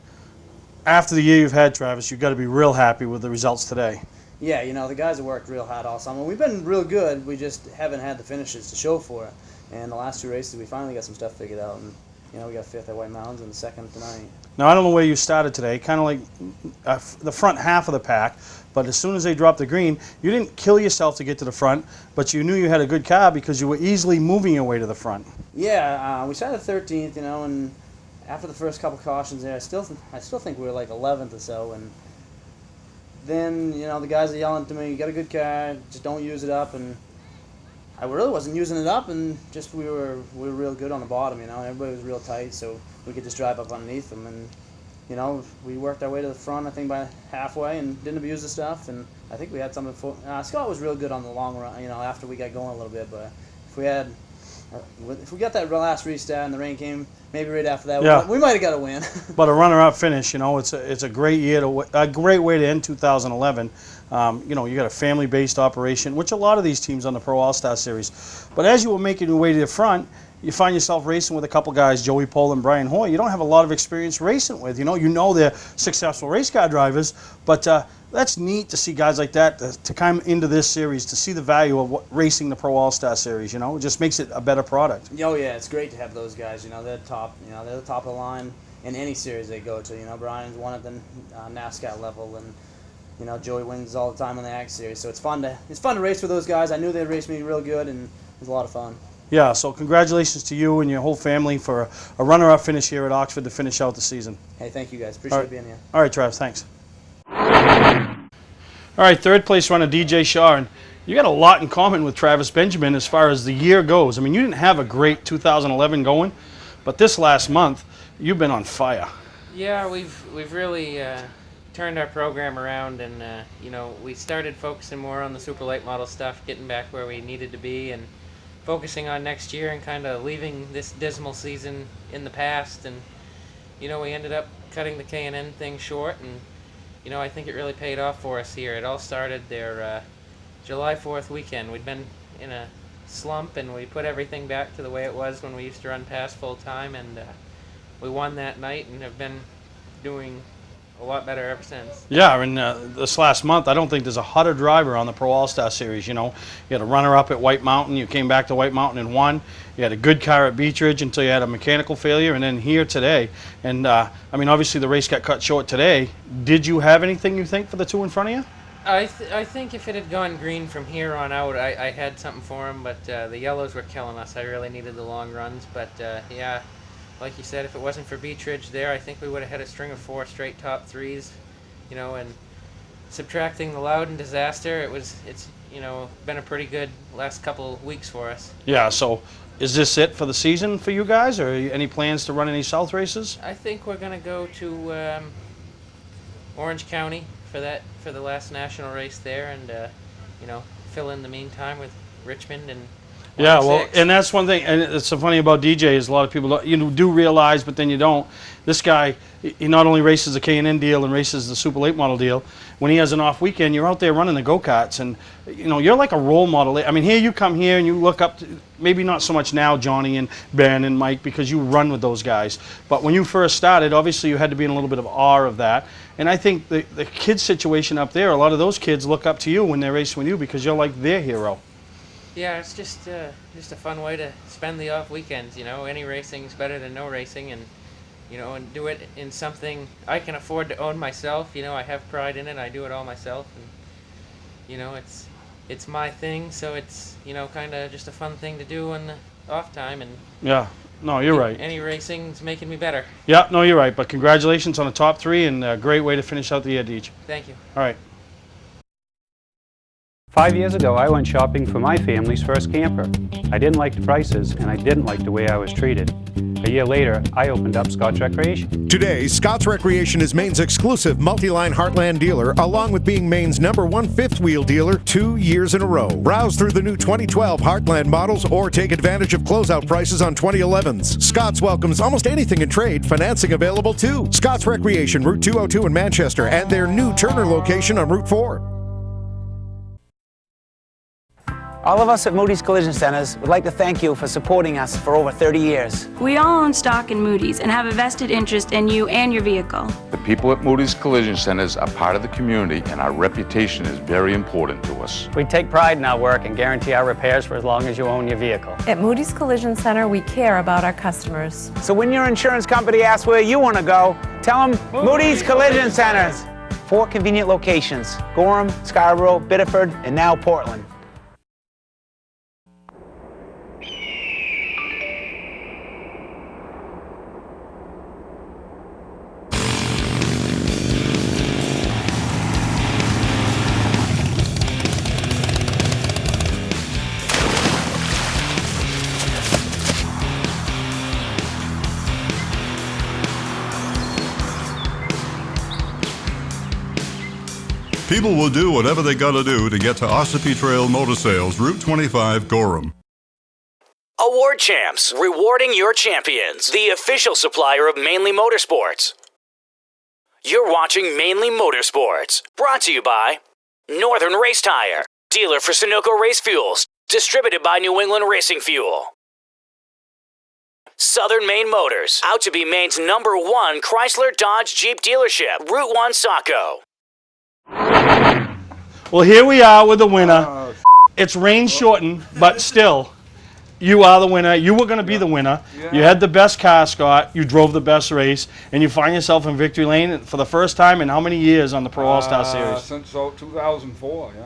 After the year you've had, Travis, you've got to be real happy with the results today. Yeah, you know, the guys have worked real hard all summer. We've been real good. We just haven't had the finishes to show for it. And the last 2 races, we finally got some stuff figured out. And, you know, we got 5th at White Mountains and 2nd tonight. Now, I don't know where you started today, kind of like the front half of the pack, but as soon as they dropped the green, you didn't kill yourself to get to the front, but you knew you had a good car because you were easily moving your way to the front. Yeah, we started 13th, you know, and after the first couple cautions there, I still think we were like 11th or so. And then, you know, the guys are yelling to me, you got a good car, just don't use it up. And I really wasn't using it up, and just we were real good on the bottom, you know. Everybody was real tight, so we could just drive up underneath them. And, you know, we worked our way to the front, I think, by halfway, and didn't abuse the stuff. And I think we had something for Scott was real good on the long run, you know, after we got going a little bit. But if we got that last restart and the rain came, maybe right after that, we might have got a win. But a runner-up finish, you know, it's a great year, a great way to end 2011. You know, you got a family-based operation, which a lot of these teams on the Pro All-Star Series. But as you were making your way to the front, you find yourself racing with a couple guys, Joey Pohl and Brian Hoy, you don't have a lot of experience racing with. You know they're successful race car drivers, but that's neat to see guys like that to come into this series, to see the value of racing the Pro All-Star Series. You know, it just makes it a better product. Oh yeah, it's great to have those guys. You know, they're top. You know, they're the top of the line in any series they go to. You know, Brian's won at the NASCAR level, and you know, Joey wins all the time on the Ag Series. So it's fun to race with those guys. I knew they'd race me real good, and it was a lot of fun. Yeah, so congratulations to you and your whole family for a runner-up finish here at Oxford to finish out the season. Hey, thank you guys. Appreciate being here. All right, Travis, thanks. All right, third place runner DJ Shaw, and you got a lot in common with Travis Benjamin as far as the year goes. I mean, you didn't have a great 2011 going, but this last month, you've been on fire. Yeah, we've really turned our program around, and you know, we started focusing more on the super late model stuff, getting back where we needed to be, and focusing on next year, and kind of leaving this dismal season in the past. And you know, we ended up cutting the K&N thing short, and you know, I think it really paid off for us here. It all started there July 4th weekend. We'd been in a slump, and we put everything back to the way it was when we used to run past full time, and we won that night and have been doing a lot better ever since. Yeah, and this last month, I don't think there's a hotter driver on the Pro All-Star Series. You know, you had a runner-up at White Mountain, you came back to White Mountain and won. You had a good car at Beech Ridge until you had a mechanical failure, and then here today. And I mean, obviously the race got cut short today. Did you have anything you think for the 2 in front of you? I think if it had gone green from here on out, I had something for him, but the yellows were killing us. I really needed the long runs, but yeah. Like you said, if it wasn't for Beech Ridge there, I think we would have had a string of 4 straight top 3s, you know, and subtracting the Loudon disaster, it's been a pretty good last couple of weeks for us. Yeah, so is this it for the season for you guys, or any plans to run any South races? I think we're going to go to Orange County for the last national race there, and fill in the meantime with Richmond and. Yeah, well, and that's one thing, and it's so funny about DJ is a lot of people do realize, but then you don't. This guy, he not only races the K&N deal and races the Super Late Model deal. When he has an off weekend, you're out there running the go-karts, and you're like a role model. I mean, here you come here and you look up to, maybe not so much now, Johnny and Ben and Mike, because you run with those guys. But when you first started, obviously you had to be in a little bit of awe of that. And I think the kids situation up there, a lot of those kids look up to you when they're racing with you because you're like their hero. Yeah, it's just a fun way to spend the off weekends. Any racing is better than no racing, and and do it in something I can afford to own myself. I have pride in it. I do it all myself, and it's my thing. So it's kind of just a fun thing to do on the off time. And yeah, no, you're right. Any racing's making me better. Yeah, no, you're right. But congratulations on the top 3 and a great way to finish out the year, Deej. Thank you. All right. 5 years ago, I went shopping for my family's first camper. I didn't like the prices, and I didn't like the way I was treated. A year later, I opened up Scott's Recreation. Today, Scott's Recreation is Maine's exclusive multi-line Heartland dealer, along with being Maine's #1 fifth-wheel dealer 2 years in a row. Browse through the new 2012 Heartland models or take advantage of closeout prices on 2011s. Scott's welcomes almost anything in trade, financing available too. Scott's Recreation, Route 202 in Manchester, and their new Turner location on Route 4. All of us at Moody's Collision Centers would like to thank you for supporting us for over 30 years. We all own stock in Moody's and have a vested interest in you and your vehicle. The people at Moody's Collision Centers are part of the community, and our reputation is very important to us. We take pride in our work and guarantee our repairs for as long as you own your vehicle. At Moody's Collision Center, we care about our customers. So when your insurance company asks where you want to go, tell them Moody's Collision Centers. 4 convenient locations: Gorham, Scarborough, Biddeford, and now Portland. People will do whatever they gotta do to get to Ossipee Trail Motor Sales, Route 25, Gorham. Award Champs, rewarding your champions. The official supplier of Mainely Motorsports. You're watching Mainely Motorsports. Brought to you by Northern Race Tire, dealer for Sunoco Race Fuels, distributed by New England Racing Fuel. Southern Maine Motors, out to be Maine's #1 Chrysler Dodge Jeep dealership, Route 1 Saco. Well, here we are with the winner. It's rain shortened, but still, you are the winner. You were going to be the winner. Yeah. You had the best car, Scott. You drove the best race, and you find yourself in victory lane for the first time in how many years on the Pro All-Star Series? Since 2004, yeah.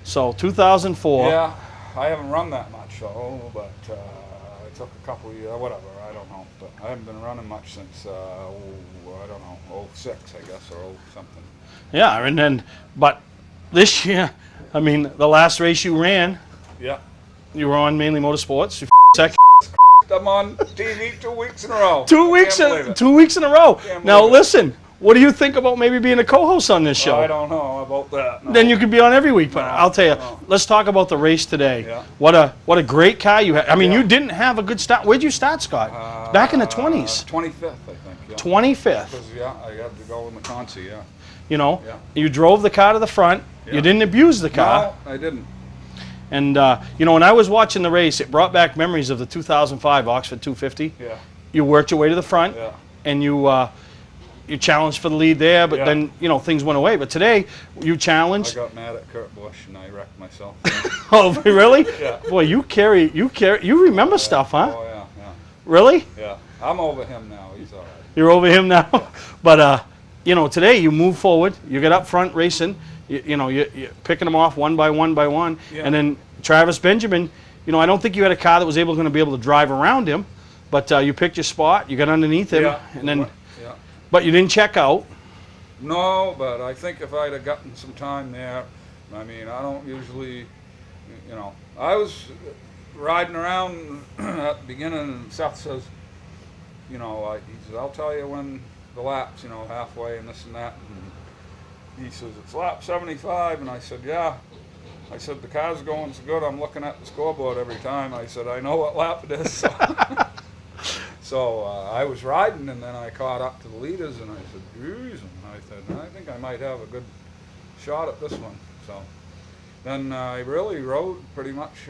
So 2004. Yeah, I haven't run that much, but I took a couple of years, whatever, I don't know. But I haven't been running much since, I don't know, 06, I guess, or 0 something. Yeah, and then, but this year, I mean, the last race you ran, yeah, you were on Mainly Motorsports. You second. I'm on TV 2 weeks in a row. 2 weeks, 2 weeks in a row. Now listen, what do you think about maybe being a co-host on this show? I don't know about that. No. Then you could be on every week. But I'll tell you, let's talk about the race today. Yeah. What a great car you had. I mean, you didn't have a good start. Where'd you start, Scott? Back in the 20s. 25th, I think. Yeah. 25th. Because, yeah, I had to go in the Conci, yeah. You know, you drove the car to the front. Yeah. You didn't abuse the car. No, I didn't. And, you know, when I was watching the race, it brought back memories of the 2005 Oxford 250. Yeah. You worked your way to the front, and you challenged for the lead there, but then, you know, things went away. But today, you challenged. I got mad at Kurt Busch, and I wrecked myself. Oh, really? Yeah. Boy, you remember stuff, huh? Oh, yeah, yeah. Really? Yeah. I'm over him now. He's all right. You're over him now? Yeah. But, you know, today you move forward. You get up front racing. You know, you're picking them off one by one by one. Yeah. And then Travis Benjamin, you know, I don't think you had a car that was going to be able to drive around him, but you picked your spot. You got underneath him. Yeah. And then, but you didn't check out. No, but I think if I'd have gotten some time there, I mean, I don't usually, you know, I was riding around at the beginning, and Seth says, you know, he says, I'll tell you when the lap's, you know, halfway and this and that. And he says, it's lap 75. And I said, yeah. I said, the car's going so good, I'm looking at the scoreboard every time. I said, I know what lap it is. So I was riding, and then I caught up to the leaders, and I said, geez. And I said, I think I might have a good shot at this one. So then I really rode pretty much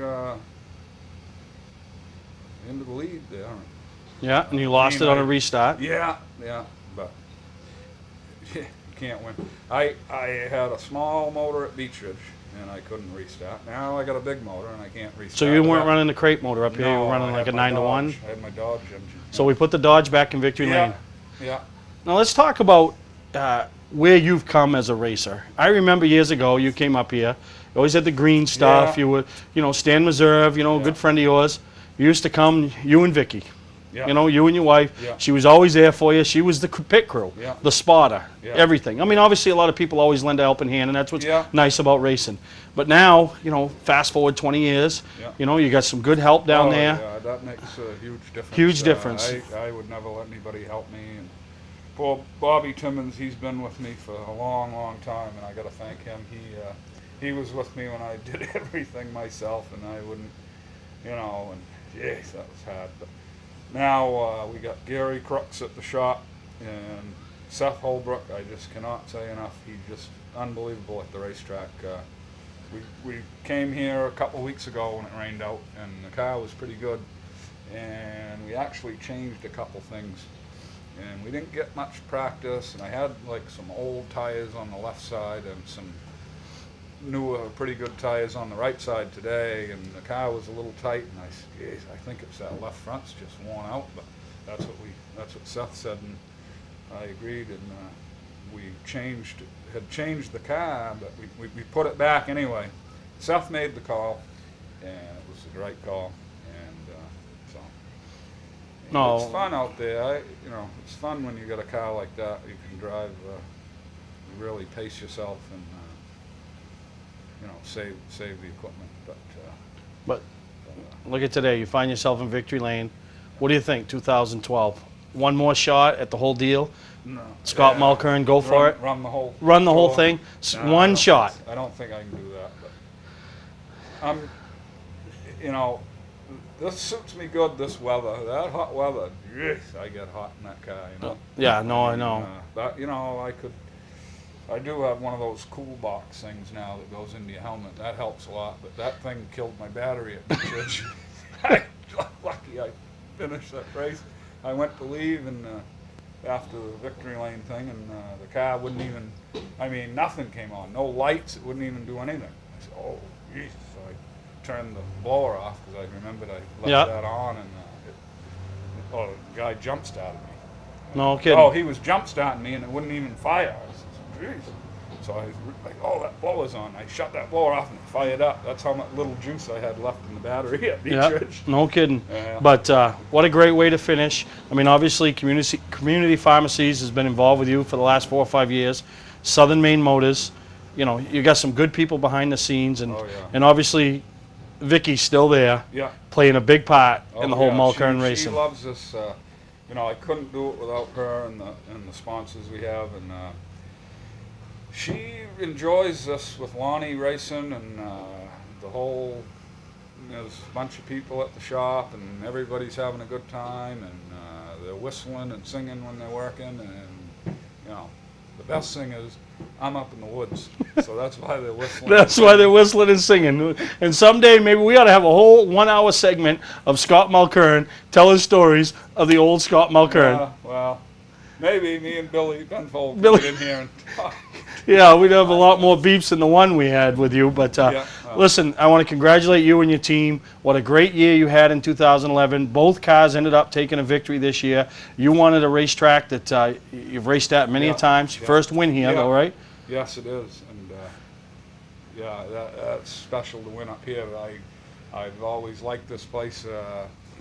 into the lead there. Yeah, and you lost it on a restart. Yeah, but you can't win. I had a small motor at Beech Ridge, and I couldn't restart. Now I got a big motor, and I can't restart. So you weren't running the crate motor up here, you were running like a 9-to-1? I had my Dodge engine. So we put the Dodge back in victory lane. Yeah. Now let's talk about where you've come as a racer. I remember years ago you came up here, you always had the green stuff, you would, you know, Stan Reserve, you know, a good friend of yours. You used to come, you and Vicky. Yeah. You know, you and your wife. Yeah. She was always there for you. She was the pit crew, the spotter, everything. I mean, obviously a lot of people always lend a helping hand, and that's what's nice about racing. But now, you know, fast forward 20 years, you know, you got some good help down there. Yeah, that makes a huge difference. Huge difference. I would never let anybody help me. And poor Bobby Timmons, he's been with me for a long, long time, and I got to thank him. He was with me when I did everything myself, and I wouldn't, you know, and jeez, that was hard. But now we got Gary Crooks at the shop, and Seth Holbrook. I just cannot say enough. He's just unbelievable at the racetrack. We came here a couple weeks ago when it rained out, and the car was pretty good, and we actually changed a couple things, and we didn't get much practice, and I had like some old tires on the left side and some newer pretty good tires on the right side today, and the car was a little tight, and I said, geez, I think it's that left front's just worn out, but that's what Seth said, and I agreed, and we had changed the car, but we put it back anyway. Seth made the call, and it was the right call, and so it's fun out there. You know, it's fun when you got a car like that. You can drive, you really pace yourself, and you know, save the equipment. But look at today. You find yourself in victory lane. What do you think? 2012. One more shot at the whole deal. No. Scott Mulkern, go for it. Run the whole. Run the whole thing. No, one shot. I don't think I can do that. But you know, this suits me good. This weather, that hot weather. Yes, I get hot in that car. You know. Yeah, no, I know. But you know, I do have one of those cool box things now that goes into your helmet. That helps a lot. But that thing killed my battery at Beech Ridge. Lucky I finished that race. I went to leave, and after the victory lane thing, and the car wouldn't even, I mean, nothing came on. No lights. It wouldn't even do anything. I said, oh, Jesus. So I turned the blower off because I remembered I left that on, and the guy jump started me. No kidding. Oh, he was jump starting me, and it wouldn't even fire. I said, geez. So I was like, oh, that blower's on. I shut that blower off and it fired up. That's how much little juice I had left in the battery at Beech Ridge. No kidding. Yeah. But what a great way to finish. I mean, obviously, Community Pharmacies has been involved with you for the last 4 or 5 years. Southern Maine Motors. You know, you got some good people behind the scenes, and and obviously, Vicky's still there, playing a big part in the whole Mulkern racing. She loves this. You know, I couldn't do it without her and the sponsors we have, and she enjoys this with Lonnie racing, and the whole. There's a bunch of people at the shop, and everybody's having a good time, and they're whistling and singing when they're working, and you know, the best thing is I'm up in the woods, so that's why they're whistling. That's why they're whistling and singing. And someday maybe we ought to have a whole 1-hour segment of Scott Mulkern telling stories of the old Scott Mulkern. Well, maybe me and Billy Benfold can get in here and talk. Yeah, we'd have a lot more beeps than the one we had with you. But listen, I want to congratulate you and your team. What a great year you had in 2011. Both cars ended up taking a victory this year. You wanted a racetrack that you've raced at many times. First win here, though, right? Yes, it is. And that's special to win up here. I've always liked this place.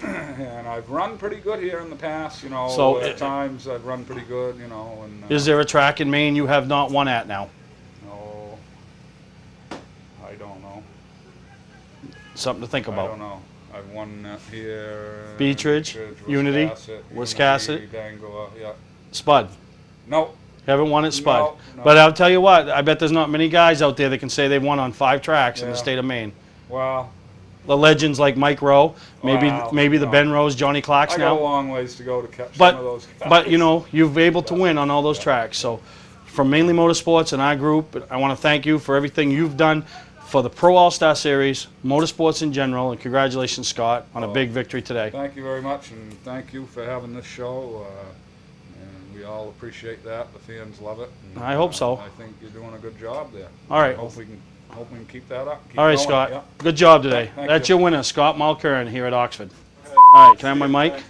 And I've run pretty good here in the past, you know. So at times I've run pretty good, you know. And is there a track in Maine you have not won at now? No, I don't know. Something to think about. I don't know. I've won here. Beechridge, Unity, Wiscasset, Bangor, yeah. Spud. No. Haven't won at Spud. No. But I'll tell you what, I bet there's not many guys out there that can say they won on 5 tracks in the state of Maine. Well, the legends like Mike Rowe, maybe the Ben Rose, Johnny Clarks I now. got a long ways to go to catch some of those guys. But you know, you've been able to win on all those tracks. So from Mainly Motorsports and our group, I want to thank you for everything you've done for the Pro All-Star Series, motorsports in general, and congratulations, Scott, on a big victory today. Thank you very much, and thank you for having this show. And we all appreciate that. The fans love it. And, I hope so. I think you're doing a good job there. All right. Hope we can keep that up. Keep All right, going. Scott. Yeah. Good job today. Thank That's you. your winner, Scott Mulkern here at Oxford. All right, can I have my mic?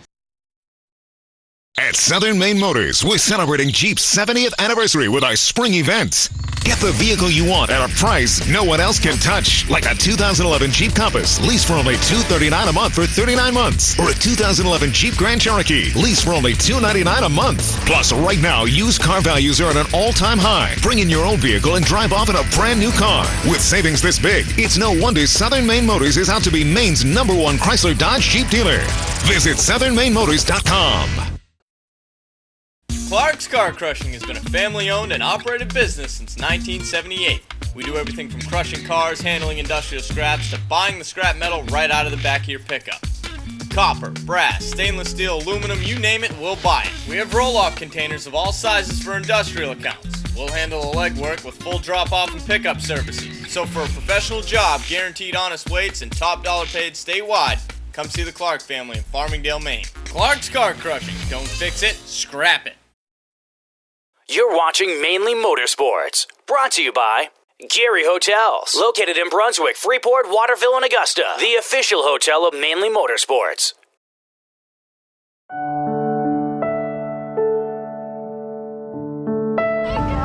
At Southern Maine Motors, we're celebrating Jeep's 70th anniversary with our spring events. Get the vehicle you want at a price no one else can touch, like a 2011 Jeep Compass, lease for only $239 a month for 39 months, or a 2011 Jeep Grand Cherokee, lease for only $299 a month. Plus, right now, used car values are at an all-time high. Bring in your own vehicle and drive off in a brand new car. With savings this big, it's no wonder Southern Maine Motors is out to be Maine's #1 Chrysler Dodge Jeep dealer. Visit southernmainmotors.com. Clark's Car Crushing has been a family-owned and operated business since 1978. We do everything from crushing cars, handling industrial scraps, to buying the scrap metal right out of the back of your pickup. Copper, brass, stainless steel, aluminum, you name it, we'll buy it. We have roll-off containers of all sizes for industrial accounts. We'll handle the legwork with full drop-off and pickup services. So for a professional job, guaranteed honest weights, and top dollar paid statewide, come see the Clark family in Farmingdale, Maine. Clark's Car Crushing. Don't fix it, scrap it. You're watching Mainly Motorsports, brought to you by Gary Hotels, located in Brunswick, Freeport, Waterville, and Augusta, the official hotel of Mainly Motorsports.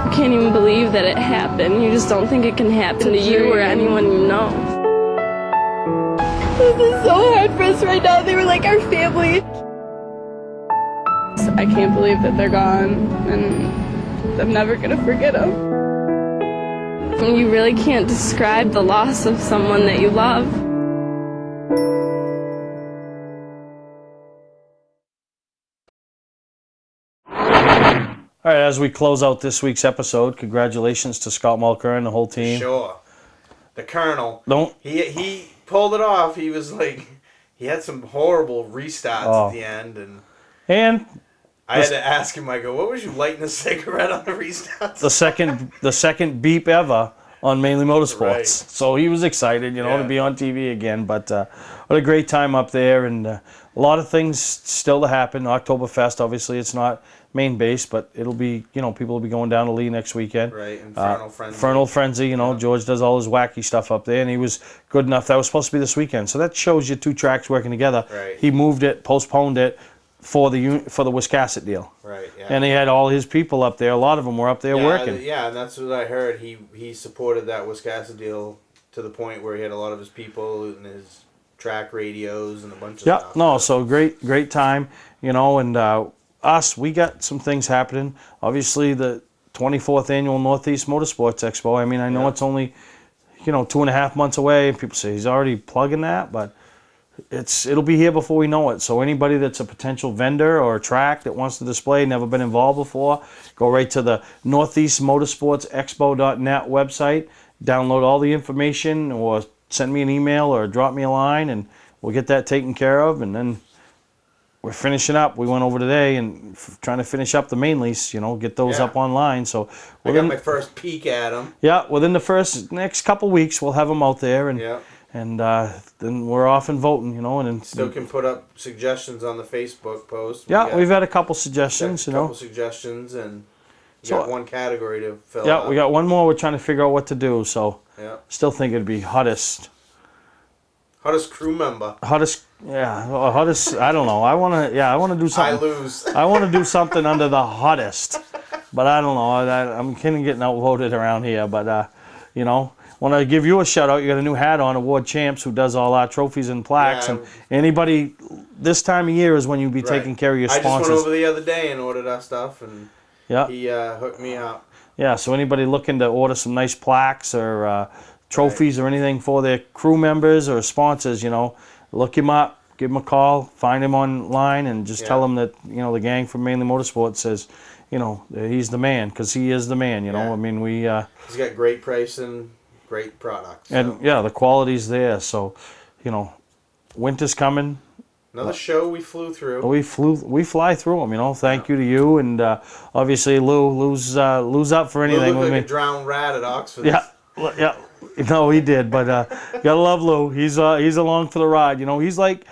You can't even believe that it happened. You just don't think it can happen to you or anyone you know. This is so hard for us right now. They were like our family. I can't believe that they're gone, and I'm never gonna forget them. You really can't describe the loss of someone that you love. All right, as we close out this week's episode, congratulations to Scott Mulkern and the whole team. Sure. The Colonel. Don't. He pulled it off. He was like, he had some horrible restarts at the end, and I had to ask him. I go, "What was you lighting a cigarette on the restarts?" The second beep ever on Mainly Motorsports. Right. So he was excited, to be on TV again. But what a great time up there, and a lot of things still to happen. Oktoberfest, obviously, it's not Maine based, but it'll be, people will be going down to Lee next weekend. Right, Infernal Frenzy. Infernal Frenzy, George does all his wacky stuff up there, and he was good enough. That was supposed to be this weekend, so that shows you 2 tracks working together. Right. He moved it, postponed it for the Wiscasset deal. Right, yeah. And he had all his people up there. A lot of them were up there working. Yeah, and that's what I heard. He supported that Wiscasset deal to the point where he had a lot of his people and his track radios and a bunch of stuff. Yeah, no, so great time, and us, we got some things happening. Obviously, the 24th annual Northeast Motorsports Expo. I mean, I know it's only, 2.5 months away. People say he's already plugging that, but it'll be here before we know it. So anybody that's a potential vendor or a track that wants to display, never been involved before, go right to the northeastmotorsportsexpo.net website, download all the information, or send me an email or drop me a line, and we'll get that taken care of. And then we're finishing up. We went over today and trying to finish up the Mainlys, get those up online. So I got my first peek at them. Yeah, within the next couple weeks, we'll have them out there, and then we're off and voting, and then Still can put up suggestions on the Facebook post. Yeah, we've had a couple suggestions, suggestions, and we got one category to fill Yeah, out. we got one more. We're trying to figure out what to do. So still think it'd be hottest crew member. hottest. I don't know. I want to do something. I lose. I want to do something under the hottest, but I don't know. I'm kind of getting outvoted around here. But you know. Want to give you a shout out. You got a new hat on, Award Champs, who does all our trophies and plaques. Yeah, and anybody, this time of year is when you be taking care of your sponsors. I just went over the other day and ordered our stuff, and he hooked me up. Yeah, so anybody looking to order some nice plaques or trophies or anything for their crew members or sponsors, you know, look him up, give him a call, find him online, and just tell him that, you know, the gang from Mainely Motorsports says, you know, he's the man, because he is the man, you know. I mean, we... he's got great pricing, great products. So. And, yeah, the quality's there, so, you know, winter's coming. Another show we flew through. We fly through them, you know. Thank you to you, and obviously Lou's up for anything Lou with looked me. like a drowned rat at Oxford. Yeah, no, he did, but gotta love Lou. He's along for the ride, you know. He's like,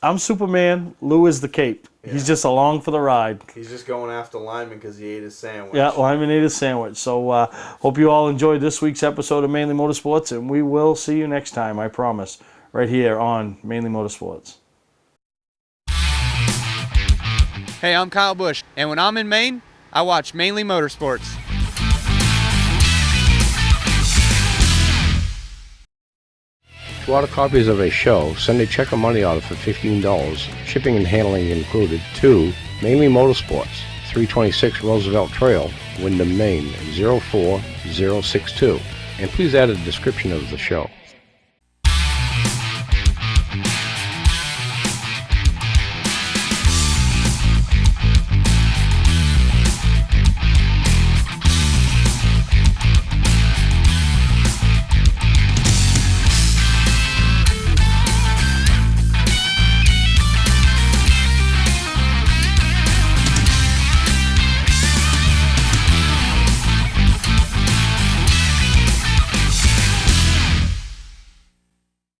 I'm Superman. Lou is the Cape. Yeah. He's just along for the ride. He's just going after Lyman because he ate his sandwich. Yeah, Lyman ate his sandwich. So hope you all enjoyed this week's episode of Mainly Motorsports, and we will see you next time, I promise, right here on Mainly Motorsports. Hey, I'm Kyle Busch, and when I'm in Maine, I watch Mainly Motorsports. To order copies of a show, send a check or money order for $15, shipping and handling included, to Mainly Motorsports, 326 Roosevelt Trail, Windham, Maine, 04062. And please add a description of the show.